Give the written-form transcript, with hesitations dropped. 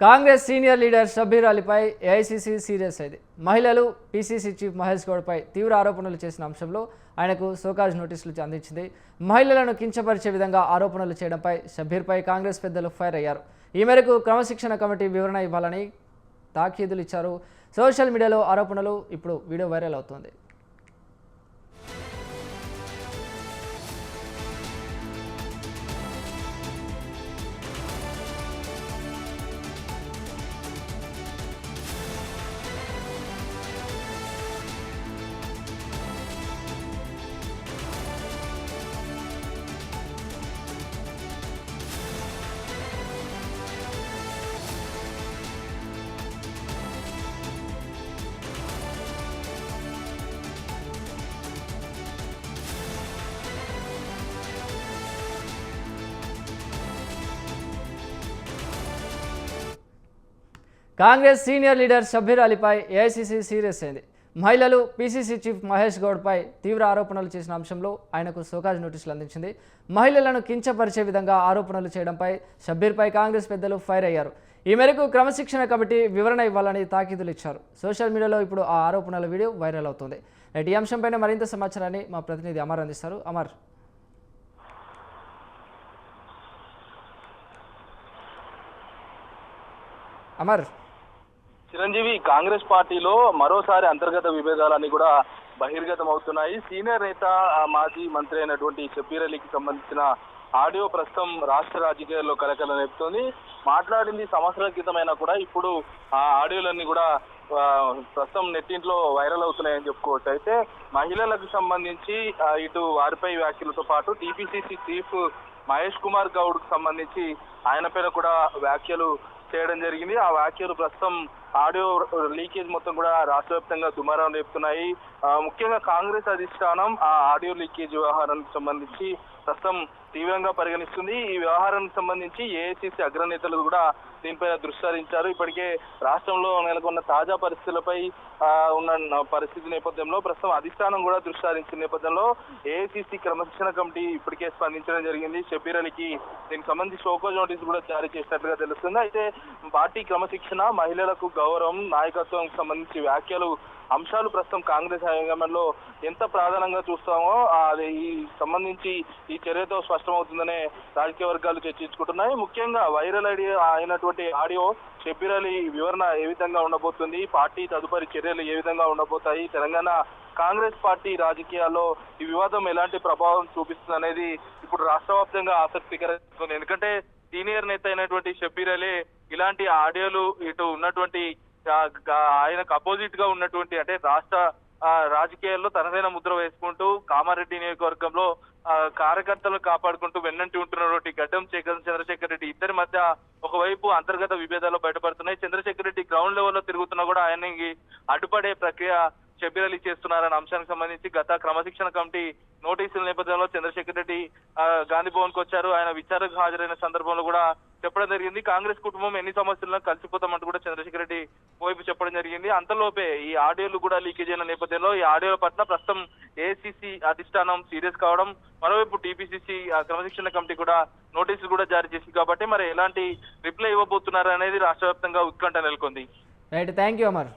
Congress senior leader Shabbir అలీపై AICC serious అయింది. మహిళలు పీసీసీ చీఫ్ మహేష్ గౌడ్పై తీవ్ర ఆరోపణలు చేసిన అంశంలో ఆయనకు సోకాజ్ నోటీసులు అందించింది. మహిళలను కించపరిచే విధంగా ఆరోపణలు చేయడంపై షబ్బీర్పై కాంగ్రెస్ పెద్దలు ఫైర్ అయ్యారు. ఈ మేరకు క్రమశిక్షణ కమిటీ వివరణ ఇవ్వాలని తాకీదులు ఇచ్చారు. సోషల్ మీడియాలో ఆరోపణలు ఇప్పుడు వీడియో వైరల్ అవుతోంది. కాంగ్రెస్ సీనియర్ లీడర్ షబ్బీర్ అలీపై ఏఐసీసీ సీరియస్ అయింది. మహిళలు పీసీసీ చీఫ్ మహేష్ గౌడ్పై తీవ్ర ఆరోపణలు చేసిన అంశంలో ఆయనకు సోకాజ్ నోటీసులు అందించింది. మహిళలను కించపరిచే విధంగా ఆరోపణలు చేయడంపై షబ్బీర్పై కాంగ్రెస్ పెద్దలు ఫైర్ అయ్యారు. ఈ మేరకు క్రమశిక్షణ కమిటీ వివరణ ఇవ్వాలని తాకీదులు ఇచ్చారు. సోషల్ మీడియాలో ఇప్పుడు ఆ ఆరోపణల వీడియో వైరల్ అవుతుంది. ఈ అంశంపైన మరింత సమాచారాన్ని మా ప్రతినిధి అమర్ అందిస్తారు. అమర్. చిరంజీవి, కాంగ్రెస్ పార్టీలో మరోసారి అంతర్గత విభేదాలన్నీ కూడా బహిర్గతం అవుతున్నాయి. సీనియర్ నేత మాజీ మంత్రి అయినటువంటి షబ్బీర్ అలీకి సంబంధించిన ఆడియో ప్రస్తుతం రాష్ట్ర రాజకీయాల్లో కలకలం రేపుతోంది. మాట్లాడింది సంవత్సరాల క్రితమైనా కూడా ఇప్పుడు ఆ ఆడియోలన్నీ కూడా ప్రస్తుతం నెట్టింట్లో వైరల్ అవుతున్నాయని చెప్పుకోవచ్చు. అయితే మహిళలకు సంబంధించి ఇటు వారిపై వ్యాఖ్యలతో పాటు టీపీసీసీ చీఫ్ మహేష్ కుమార్ గౌడ్ కు సంబంధించి ఆయన పైన కూడా వ్యాఖ్యలు చేయడం జరిగింది. ఆ వ్యాఖ్యలు ప్రస్తుతం ఆడియో లీకేజ్ మొత్తం కూడా రాష్ట్ర వ్యాప్తంగా దుమారం రేపుతున్నాయి. ముఖ్యంగా కాంగ్రెస్ అధిష్టానం ఆ ఆడియో లీకేజ్ వ్యవహారానికి సంబంధించి ప్రస్తుతం తీవ్రంగా పరిగణిస్తుంది. ఈ వ్యవహారానికి సంబంధించి ఏఐసీసీ అగ్రనేతలు కూడా దీనిపైన దృష్టి సారించారు. ఇప్పటికే రాష్ట్రంలో నెలకొన్న తాజా పరిస్థితులపై ఉన్న పరిస్థితి నేపథ్యంలో ప్రస్తుతం అధిష్టానం కూడా దృష్టి సారించిన నేపథ్యంలో ఏఐసీసీ క్రమశిక్షణ కమిటీ ఇప్పటికే స్పందించడం జరిగింది. షబ్బీర్ అలీకి దీనికి సంబంధించి షోకాజ్ నోటీసు కూడా జారీ చేసినట్లుగా తెలుస్తుంది. అయితే పార్టీ క్రమశిక్షణ, మహిళలకు గౌరవం, నాయకత్వం సంబంధించి వ్యాఖ్యలు అంశాలు ప్రస్తుతం కాంగ్రెస్ హయాంలో ఎంత ప్రాధాన్యంగా చూస్తామో అది ఈ సంబంధించి ఈ చర్యతో స్పష్టమవుతుందనే రాజకీయ వర్గాలు చర్చించుకుంటున్నాయి. ముఖ్యంగా వైరల్ అయినటువంటి ఆడియో షబ్బీర్ అలీ వివరణ ఏ విధంగా ఉండబోతుంది, పార్టీ తదుపరి చర్యలు ఏ విధంగా ఉండబోతాయి, తెలంగాణ కాంగ్రెస్ పార్టీ రాజకీయాల్లో ఈ వివాదం ఎలాంటి ప్రభావం చూపిస్తుంది అనేది ఇప్పుడు రాష్ట్ర వ్యాప్తంగా ఆసక్తికరంగా. ఎందుకంటే సీనియర్ నేత అయినటువంటి షబ్బీర్ అలీ ఇలాంటి ఆడియోలు ఇటు ఉన్నటువంటి ఆయనకు అపోజిట్ గా ఉన్నటువంటి అంటే రాష్ట్ర రాజకీయాల్లో తనదైన ముద్ర వేసుకుంటూ కామారెడ్డి నియోజకవర్గంలో కార్యకర్తలను కాపాడుకుంటూ వెన్నంటి ఉంటున్నటువంటి గడ్డం చంద్రశేఖర్ రెడ్డి ఇద్దరి మధ్య ఒకవైపు అంతర్గత విభేదాలు బయటపడుతున్నాయి. చంద్రశేఖర్ రెడ్డి గ్రౌండ్ లెవెల్లో తిరుగుతున్నా కూడా ఆయనకి అడ్డుపడే ప్రక్రియ షబ్బీర్ అలీ చేస్తున్నారన్న అంశానికి సంబంధించి గత క్రమశిక్షణ కమిటీ నోటీసుల నేపథ్యంలో చంద్రశేఖర్ రెడ్డి గాంధీ భవన్ కు వచ్చారు. ఆయన విచారణకు హాజరైన సందర్భంలో కూడా చెప్పడం జరిగింది. కాంగ్రెస్ కుటుంబం ఎన్ని సమస్యలను కలిసిపోతామంటూ కూడా చంద్రశేఖర్ రెడ్డి వైపు చెప్పడం జరిగింది. అంతలోపే ఈ ఆడియోలు కూడా లీకేజ్ అయిన నేపథ్యంలో ఈ ఆడియోల పట్ల ప్రస్తుతం ఏఐసీసీ అధిష్టానం సీరియస్ కావడం, మరోవైపు టీపీసీసీ క్రమశిక్షణ కమిటీ కూడా నోటీసులు కూడా జారీ చేసింది. కాబట్టి మరి ఎలాంటి రిప్లై ఇవ్వబోతున్నారు అనేది రాష్ట్ర వ్యాప్తంగా ఉత్కంఠ నెలకొంది. Right, thank you Amar.